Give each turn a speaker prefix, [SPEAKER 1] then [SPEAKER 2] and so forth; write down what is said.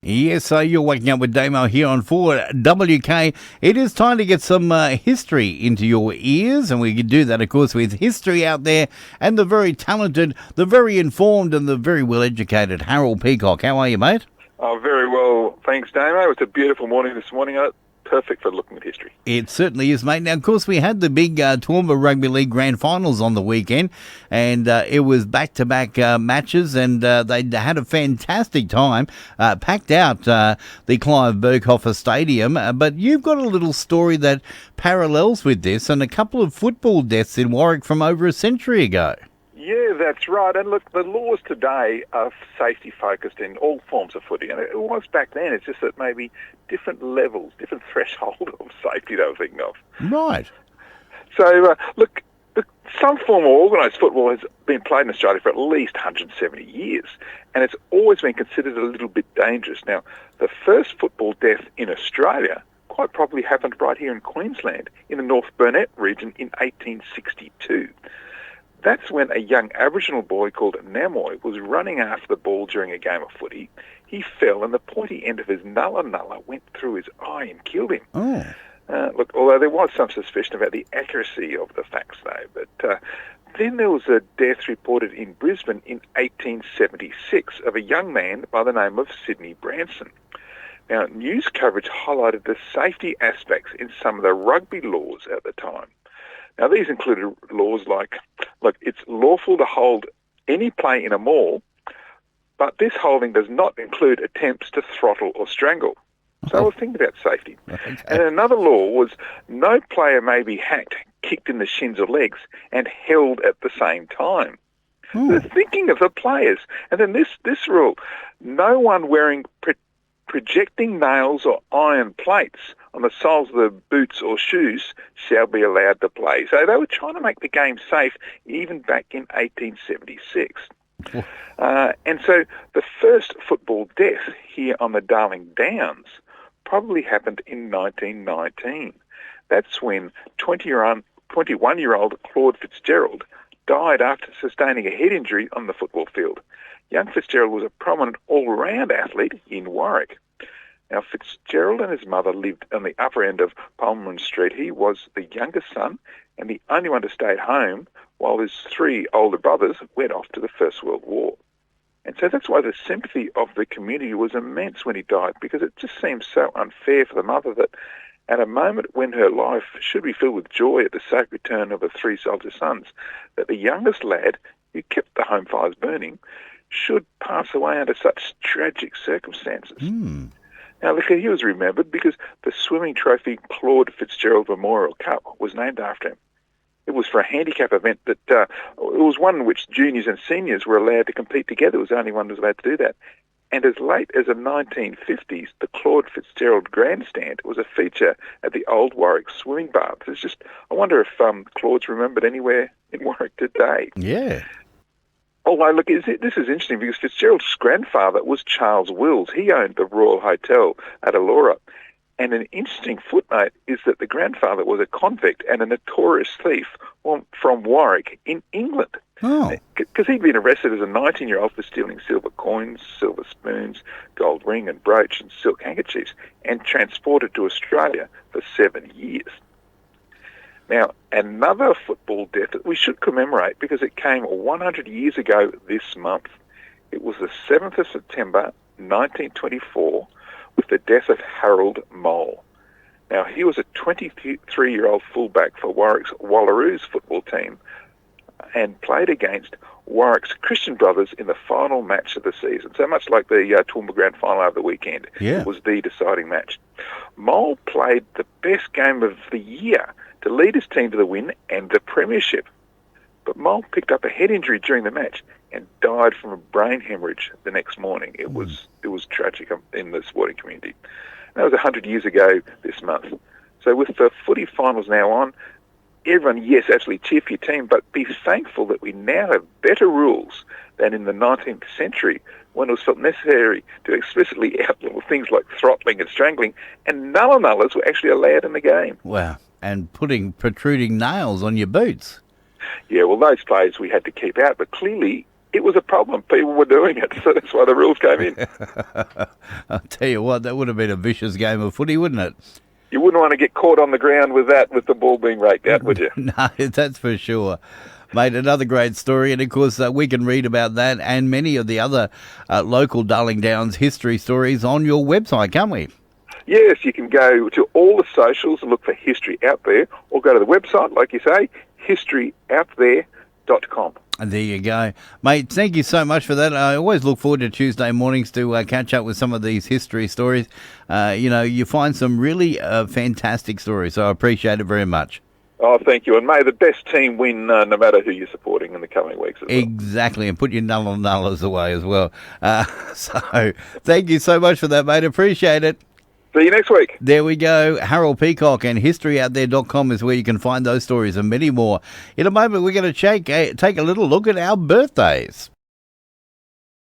[SPEAKER 1] Yes, so you're waking up with Damo here on 4WK. It is time to get some history into your ears, and we can do that, of course, with history out there and the very talented, the very informed, and the very well-educated Harold Peacock. How are you, mate?
[SPEAKER 2] Oh, very well. Thanks, Damo. It's a beautiful morning this morning. Perfect for looking at history.
[SPEAKER 1] It certainly is, mate. Now, of course, we had the big Toowoomba Rugby League Grand Finals on the weekend, and it was back-to-back matches, and they had a fantastic time, packed out the Clive Berghofer Stadium. But you've got a little story that parallels with this, and a couple of football deaths in Warwick from over a century ago.
[SPEAKER 2] Yeah, that's right. And look, the laws today are safety focused in all forms of footy. And it was back then. It's just that maybe different levels, different threshold of safety they were thinking of.
[SPEAKER 1] Right.
[SPEAKER 2] So, look, some form of organised football has been played in Australia for at least 170 years. And it's always been considered a little bit dangerous. Now, the first football death in Australia quite probably happened right here in Queensland, in the North Burnett region in 1862. That's when a young Aboriginal boy called Namoy was running after the ball during a game of footy. He fell and the pointy end of his nulla went through his eye and killed him.
[SPEAKER 1] Oh.
[SPEAKER 2] Look, although there was some suspicion about the accuracy of the facts, though. But then there was a death reported in Brisbane in 1876 of a young man by the name of Sidney Branson. Now, news coverage highlighted the safety aspects in some of the rugby laws at the time. Now, these included laws like, look, it's lawful to hold any play in a mall, but this holding does not include attempts to throttle or strangle. So I was thinking about safety. Okay. And another law was no player may be hacked, kicked in the shins or legs, and held at the same time. So thinking of the players. And then this rule, no one wearing projecting nails or iron plates on the soles of the boots or shoes shall be allowed to play. So they were trying to make the game safe even back in 1876. And so the first football death here on the Darling Downs probably happened in 1919. That's when 21-year-old Claude Fitzgerald died after sustaining a head injury on the football field. Young Fitzgerald was a prominent all-round athlete in Warwick. Now, Fitzgerald and his mother lived on the upper end of Palmerin Street. He was the youngest son and the only one to stay at home while his three older brothers went off to the First World War. And so that's why the sympathy of the community was immense when he died, because it just seems so unfair for the mother that at a moment when her life should be filled with joy at the safe return of her three soldier sons, that the youngest lad, who kept the home fires burning, should pass away under such tragic circumstances. Now, look, he was remembered because the swimming trophy Claude Fitzgerald Memorial Cup was named after him. It was for a handicap event that it was one in which juniors and seniors were allowed to compete together. It was the only one who was allowed to do that. And as late as the 1950s, the Claude Fitzgerald Grandstand was a feature at the Old Warwick Swimming Baths. It's just, I wonder if Claude's remembered anywhere in Warwick today.
[SPEAKER 1] Yeah.
[SPEAKER 2] Although, look, this is interesting because Fitzgerald's grandfather was Charles Wills. He owned the Royal Hotel at Allura. And an interesting footnote is that the grandfather was a convict and a notorious thief from Warwick in England.
[SPEAKER 1] Oh.
[SPEAKER 2] Because he'd been arrested as a 19-year-old for stealing silver coins, silver spoons, gold ring and brooch and silk handkerchiefs and transported to Australia for 7 years. Now, another football death that we should commemorate because it came 100 years ago this month. It was the 7th of September, 1924, with the death of Harold Mole. Now, he was a 23-year-old fullback for Warwick's Wallaroos football team and played against Warwick's Christian Brothers in the final match of the season. So much like the Toowoomba Grand Final over the weekend, It was the deciding match. Mole played the best game of the year to lead his team to the win and the premiership. But Mole picked up a head injury during the match and died from a brain hemorrhage the next morning. It was tragic in the sporting community. That was 100 years ago this month. So with the footy finals now on, everyone, yes, actually cheer for your team, but be thankful that we now have better rules than in the 19th century when it was felt necessary to explicitly outlaw things like throttling and strangling, and nullas were actually allowed in the game.
[SPEAKER 1] Wow. And putting protruding nails on your boots.
[SPEAKER 2] Yeah, well, those players we had to keep out, but clearly it was a problem. People were doing it, so that's why the rules came in.
[SPEAKER 1] I'll tell you what, that would have been a vicious game of footy, wouldn't it?
[SPEAKER 2] You wouldn't want to get caught on the ground with that, with the ball being raked out, would you?
[SPEAKER 1] No, that's for sure. Mate, another great story, and of course we can read about that and many of the other local Darling Downs history stories on your website, can't we?
[SPEAKER 2] Yes, you can go to all the socials and look for History Out There, or go to the website, like you say, historyouthere.com.
[SPEAKER 1] And there you go. Mate, thank you so much for that. I always look forward to Tuesday mornings to catch up with some of these history stories. You find some really fantastic stories, so I appreciate it very much.
[SPEAKER 2] Oh, thank you. And may the best team win no matter who you're supporting in the coming weeks as well.
[SPEAKER 1] Exactly, and put your nullers away as well. So thank you so much for that, mate. Appreciate it.
[SPEAKER 2] See you next week.
[SPEAKER 1] There we go. Harold Peacock, and historyouthere.com is where you can find those stories and many more. In a moment, we're going to take a little look at our birthdays.